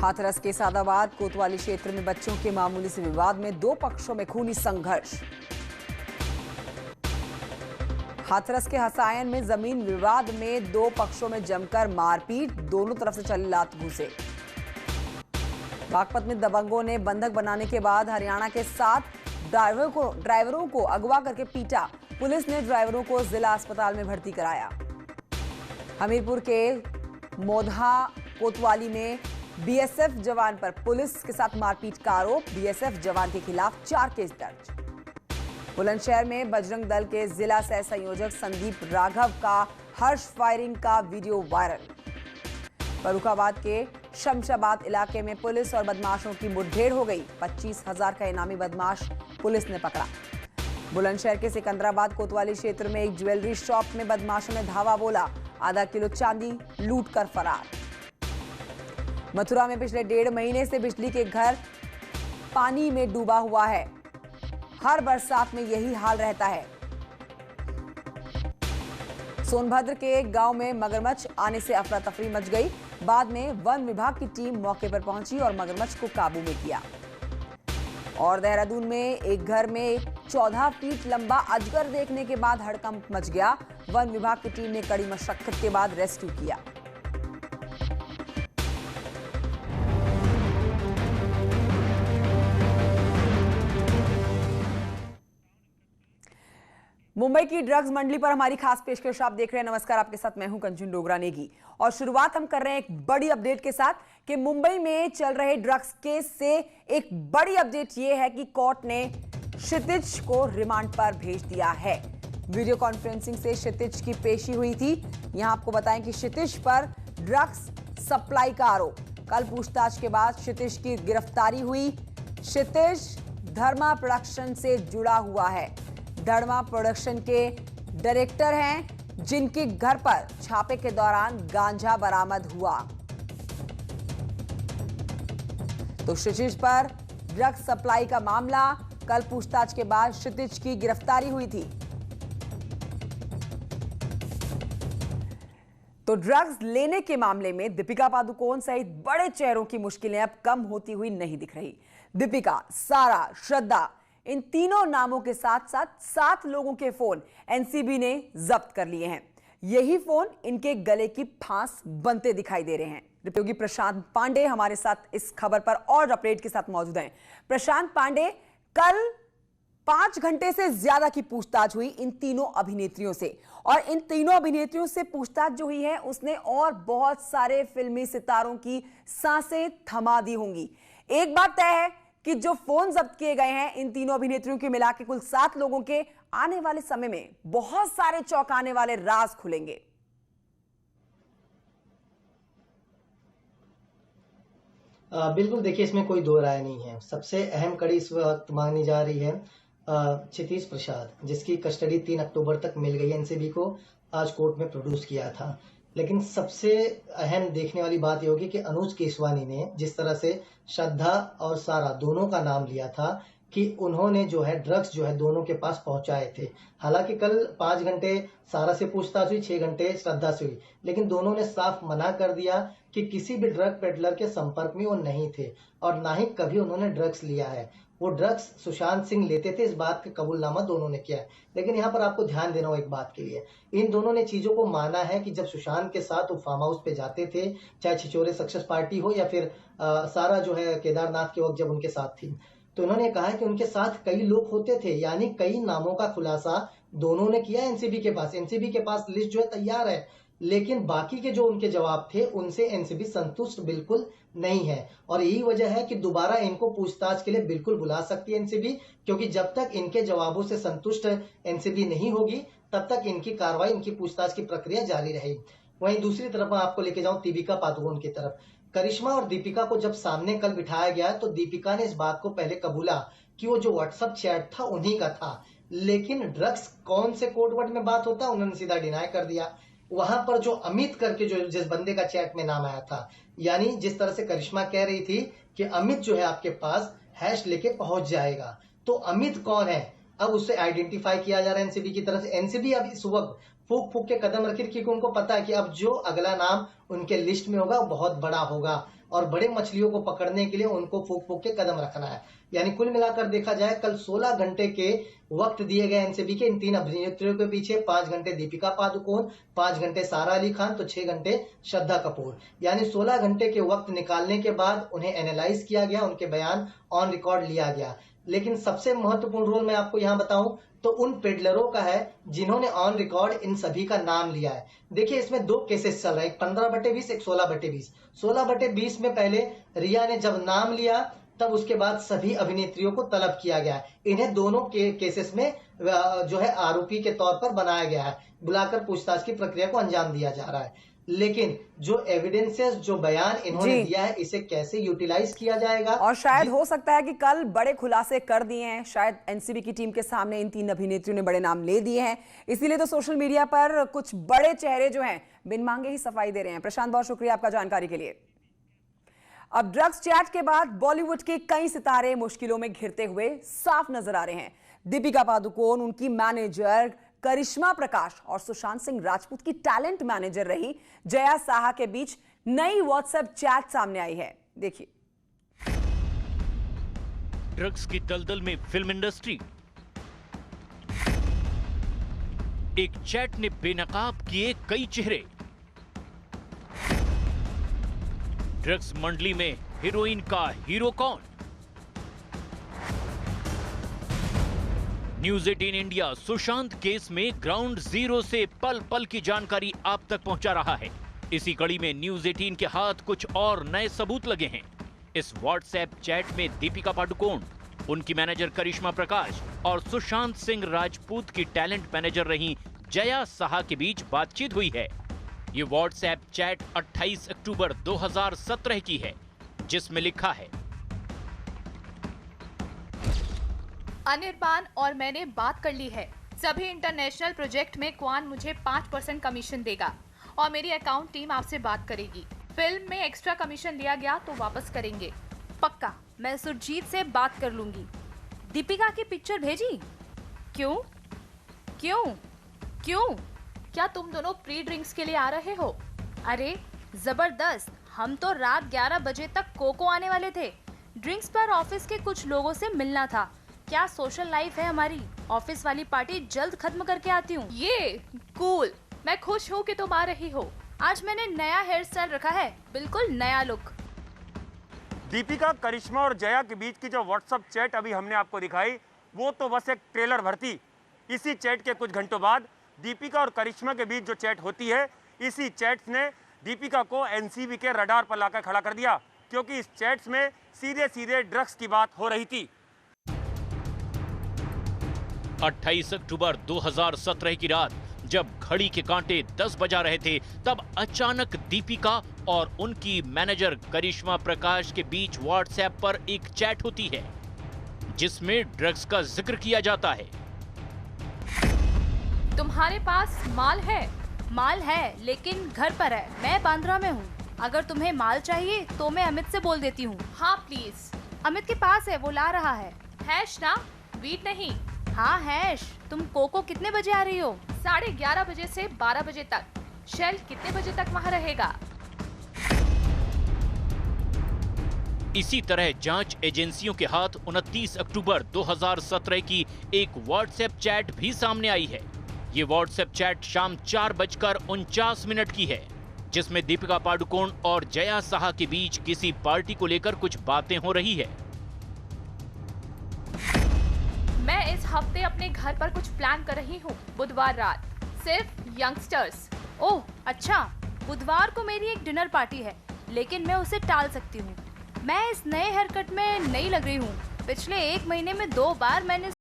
हाथरस के सादाबाद कोतवाली क्षेत्र में बच्चों के मामूली से विवाद में दो पक्षों में खूनी संघर्ष। हाथरस के हसायन में जमीन विवाद में दो पक्षों में जमकर मारपीट, दोनों तरफ से चले लात घूंसे। बागपत में दबंगों ने बंधक बनाने के बाद हरियाणा के 7 ड्राइवरों को अगवा करके पीटा। पुलिस ने ड्राइवरों को जिला अस्पताल में भर्ती कराया। हमीरपुर के मोधा कोतवाली में बीएसएफ जवान पर पुलिस के साथ मारपीट का आरोप, बीएसएफ जवान के खिलाफ 4 केस दर्ज। बुलंदशहर में बजरंग दल के जिला सह संयोजक संदीप राघव का हर्ष फायरिंग का वीडियो वायरल। फर्रुखाबाद के शमशाबाद इलाके में पुलिस और बदमाशों की मुठभेड़ हो गई। 25,000 का इनामी बदमाश पुलिस ने पकड़ा। बुलंदशहर के सिकंदराबाद कोतवाली क्षेत्र में एक ज्वेलरी शॉप में बदमाशों ने धावा बोला, आधा किलो चांदी लूट कर फरार। मथुरा में पिछले 1.5 महीने से बिजली के घर पानी में डूबा हुआ है। हर बरसात में यही हाल रहता है। सोनभद्र के एक गांव में मगरमच्छ आने से अफरा तफरी मच गई। बाद में वन विभाग की टीम मौके पर पहुंची और मगरमच्छ को काबू में किया। और देहरादून में एक घर में 14 फीट लंबा अजगर देखने के बाद हड़कंप मच गया। वन विभाग की टीम ने कड़ी मशक्कत के बाद रेस्क्यू किया। मुंबई की ड्रग्स मंडली पर हमारी खास पेशकश आप देख रहे हैं। नमस्कार, आपके साथ मैं हूं कंचन डोगरा नेगी और शुरुआत हम कर रहे हैं एक बड़ी अपडेट के साथ कि मुंबई में चल रहे ड्रग्स केस से एक बड़ी अपडेट यह है कि कोर्ट ने क्षितिज को रिमांड पर भेज दिया है। वीडियो कॉन्फ्रेंसिंग से क्षितिज की पेशी हुई थी। यहां आपको बताएं कि क्षितिज पर ड्रग्स सप्लाई का आरोप। कल पूछताछ के बाद क्षितिज की गिरफ्तारी हुई। क्षितिज धर्मा प्रोडक्शन से जुड़ा हुआ है। धर्मा प्रोडक्शन के डायरेक्टर हैं, जिनके घर पर छापे के दौरान गांजा बरामद हुआ। तो क्षितिज पर ड्रग्स सप्लाई का मामला, कल पूछताछ के बाद क्षितिज की गिरफ्तारी हुई थी। तो ड्रग्स लेने के मामले में दीपिका पादुकोण सहित बड़े चेहरों की मुश्किलें अब कम होती हुई नहीं दिख रही। दीपिका, सारा, श्रद्धा, इन तीनों नामों के साथ साथ 7 लोगों के फोन एनसीबी ने जब्त कर लिए हैं। यही फोन इनके गले की फांस बनते दिखाई दे रहे हैं। रिपोर्टर प्रशांत पांडे हमारे साथ इस खबर पर और अपडेट के साथ मौजूद हैं। प्रशांत पांडे, कल 5 घंटे से ज्यादा की पूछताछ हुई इन तीनों अभिनेत्रियों से, और इन तीनों अभिनेत्रियों से पूछताछ जो हुई है उसने और बहुत सारे फिल्मी सितारों की सांसें थमा दी होंगी। एक बात तय है कि जो फोन जब्त किए गए हैं इन तीनों अभिनेत्रियों के मिला के कुल 7 लोगों के, आने वाले समय में बहुत सारे चौंकाने वाले राज खुलेंगे। बिल्कुल, देखिए इसमें कोई दो राय नहीं है। सबसे अहम कड़ी इस वक्त मानी जा रही है क्षितिज प्रसाद, जिसकी कस्टडी 3 अक्टूबर तक मिल गई। एनसीबी को आज कोर्ट में प्रोड्यूस किया था। लेकिन सबसे अहम देखने वाली बात यह होगी कि अनुज केसवानी ने जिस तरह से श्रद्धा और सारा दोनों का नाम लिया था कि उन्होंने जो है ड्रग्स जो है दोनों के पास पहुंचाए थे। हालांकि कल 5 घंटे सारा से पूछताछ हुई, 6 घंटे श्रद्धा से हुई, लेकिन दोनों ने साफ मना कर दिया कि किसी भी ड्रग पेडलर के संपर्क में वो नहीं थे और ना ही कभी उन्होंने ड्रग्स लिया है। वो ड्रग्स सुशांत सिंह लेते थे, इस बात का कबूलनामा दोनों ने किया है। लेकिन यहाँ पर आपको ध्यान देना हो एक बात के लिए, इन दोनों ने चीजों को माना है कि जब सुशांत के साथ वो फार्म हाउस पे जाते थे, चाहे छिछोरे सक्सेस पार्टी हो या फिर सारा जो है केदारनाथ के वक्त जब उनके साथ थी, तो इन्होंने कहा है कि उनके साथ कई लोग होते थे, यानी कई नामों का खुलासा दोनों ने किया। एनसीबी के पास लिस्ट जो है तैयार है, लेकिन बाकी के जो उनके जवाब थे उनसे एनसीबी संतुष्ट बिल्कुल नहीं है। और यही वजह है कि दोबारा इनको पूछताछ के लिए बिल्कुल बुला सकती है एनसीबी, क्योंकि जब तक इनके जवाबों से संतुष्ट एनसीबी नहीं होगी तब तक इनकी कार्रवाई, इनकी पूछताछ की प्रक्रिया जारी रहेगी। वहीं दूसरी तरफ मैं आपको लेके जाऊं दीपिका पादुकोण की तरफ। करिश्मा और दीपिका को जब सामने कल बिठाया गया तो दीपिका ने इस बात को पहले कबूला कि वो जो व्हाट्सएप चैट था उन्हीं का था, लेकिन ड्रग्स कौन से कोड वर्ड में बात होता है उन्होंने सीधा डिनाई कर दिया। वहां पर जो अमित करके जो जिस बंदे का चैट में नाम आया था, यानी जिस तरह से करिश्मा कह रही थी कि अमित जो है आपके पास हैश लेके पहुंच जाएगा, तो अमित कौन है अब उसे आइडेंटिफाई किया जा रहा है एनसीबी की तरफ से। एनसीबी अब इस वक्त फूक के कदम रखी, क्योंकि उनको पता है कि अब जो अगला नाम उनके लिस्ट में होगा वो बहुत बड़ा होगा। और बड़े मछलियों को पकड़ने के लिए उनको फूक फूक के कदम रखना है। यानी कुल मिलाकर देखा जाए कल 16 घंटे के वक्त दिए गए एनसीबी के इन 3 अभिनेत्रियों के पीछे। 5 घंटे दीपिका पादुकोण, 5 घंटे सारा अली खान, तो 6 घंटे श्रद्धा कपूर। यानी 16 घंटे के वक्त निकालने के बाद उन्हें एनालाइज किया गया, उनके बयान ऑन रिकॉर्ड लिया गया। लेकिन सबसे महत्वपूर्ण रोल मैं आपको यहाँ बताऊं तो उन पेडलरों का है जिन्होंने ऑन रिकॉर्ड इन सभी का नाम लिया है। देखिए इसमें 2 केसेस चल रहे हैं, एक 15/20, एक 16/20। 16/20 में पहले रिया ने जब नाम लिया तब उसके बाद सभी अभिनेत्रियों को तलब किया गया है। इन्हें दोनों केसेस में जो है आरोपी के तौर पर बनाया गया है, बुलाकर पूछताछ की प्रक्रिया को अंजाम दिया जा रहा है। लेकिन जो एविडेंसेस, जो बयान इन्होंने दिया है, इसे कैसे यूटिलाइज किया जाएगा, और शायद हो सकता है कि कल बड़े खुलासे कर दिए हैं। शायद एनसीबी की टीम के सामने इन 3 अभिनेत्रियों ने बड़े नाम ले दिए हैं, इसीलिए तो सोशल मीडिया पर कुछ बड़े चेहरे जो हैं बिन मांगे ही सफाई दे रहे हैं। प्रशांत, बहुत शुक्रिया आपका जानकारी के लिए। अब ड्रग्स चैट के बाद बॉलीवुड के कई सितारे मुश्किलों में घिरते हुए साफ नजर आ रहे हैं। दीपिका पादुकोण, उनकी मैनेजर करिश्मा प्रकाश और सुशांत सिंह राजपूत की टैलेंट मैनेजर रही जया साहा के बीच नई व्हाट्सएप चैट सामने आई है। देखिए। ड्रग्स की दलदल में फिल्म इंडस्ट्री, एक चैट ने बेनकाब किए कई चेहरे। ड्रग्स मंडली में हीरोइन का हीरो कौन? न्यूज 18 इंडिया सुशांत केस में ग्राउंड जीरो से पल पल की जानकारी आप तक पहुंचा रहा है। इसी कड़ी में न्यूज 18 के हाथ कुछ और नए सबूत लगे हैं। इस व्हाट्सएप चैट में दीपिका पादुकोण, उनकी मैनेजर करिश्मा प्रकाश और सुशांत सिंह राजपूत की टैलेंट मैनेजर रही जया साहा के बीच बातचीत हुई है। ये व्हाट्सएप चैट 28 अक्टूबर 2017 की है, जिसमें लिखा है, अनिर्बान और मैंने बात कर ली है। सभी इंटरनेशनल प्रोजेक्ट में क्वान मुझे 5% कमीशन देगा और मेरी अकाउंट टीम आपसे बात करेगी। फिल्म में एक्स्ट्रा कमीशन लिया गया तो वापस करेंगे। पक्का मैं सुरजीत से बात कर लूंगी। दीपिका की पिक्चर भेजी? क्यों क्यों क्यों? क्या तुम दोनों प्री ड्रिंक्स के लिए आ रहे हो? अरे जबरदस्त, हम तो रात 11 बजे तक कोको आने वाले थे। ड्रिंक्स पर ऑफिस के कुछ लोगों से मिलना था। क्या सोशल लाइफ है हमारी। ऑफिस वाली पार्टी जल्द खत्म करके आती हूँ। ये कूल, मैं खुश हूँ कि तुम आ रही हो। आज मैंने नया हेयर स्टाइल रखा है, बिल्कुल नया लुक। दीपिका, करिश्मा और जया के बीच की जो व्हाट्सएप चैट अभी हमने आपको दिखाई, वो तो बस एक ट्रेलर भर थी। इसी चैट के कुछ घंटों बाद दीपिका और करिश्मा के बीच जो चैट होती है, इसी चैट्स ने दीपिका को एनसीबी के रडार पर लाकर खड़ा कर दिया, क्योंकि इस चैट्स में सीधे सीधे ड्रग्स की बात हो रही थी। 28 अक्टूबर 2017 की रात जब घड़ी के कांटे 10 बजा रहे थे, तब अचानक दीपिका और उनकी मैनेजर करिश्मा प्रकाश के बीच व्हाट्सएप पर एक चैट होती है, जिसमें ड्रग्स का जिक्र किया जाता है। तुम्हारे पास माल है? माल है, लेकिन घर पर है। मैं बांद्रा में हूँ। अगर तुम्हें माल चाहिए तो मैं अमित से बोल देती हूँ। हाँ प्लीज। अमित के पास है, वो ला रहा है। हैश ना, वीट नहीं। हाँ हैश। तुम कोको कितने बजे आ रही हो? 11:30 बजे से 12 बजे तक। शेल कितने बजे तक वहाँ रहेगा? इसी तरह जांच एजेंसियों के हाथ 29 अक्टूबर 2017 की एक व्हाट्सएप चैट भी सामने आई है। ये व्हाट्सएप चैट शाम 4:49 की है, जिसमें दीपिका पादुकोण और जया साहा के बीच किसी पार्टी को लेकर कुछ बातें हो रही है। मैं इस हफ्ते अपने घर पर कुछ प्लान कर रही हूँ। बुधवार रात सिर्फ यंगस्टर्स। ओह अच्छा, बुधवार को मेरी एक डिनर पार्टी है, लेकिन मैं उसे टाल सकती हूँ। मैं इस नए हेयरकट में नई लग रही हूँ। पिछले 1 महीने में 2 बार मैंने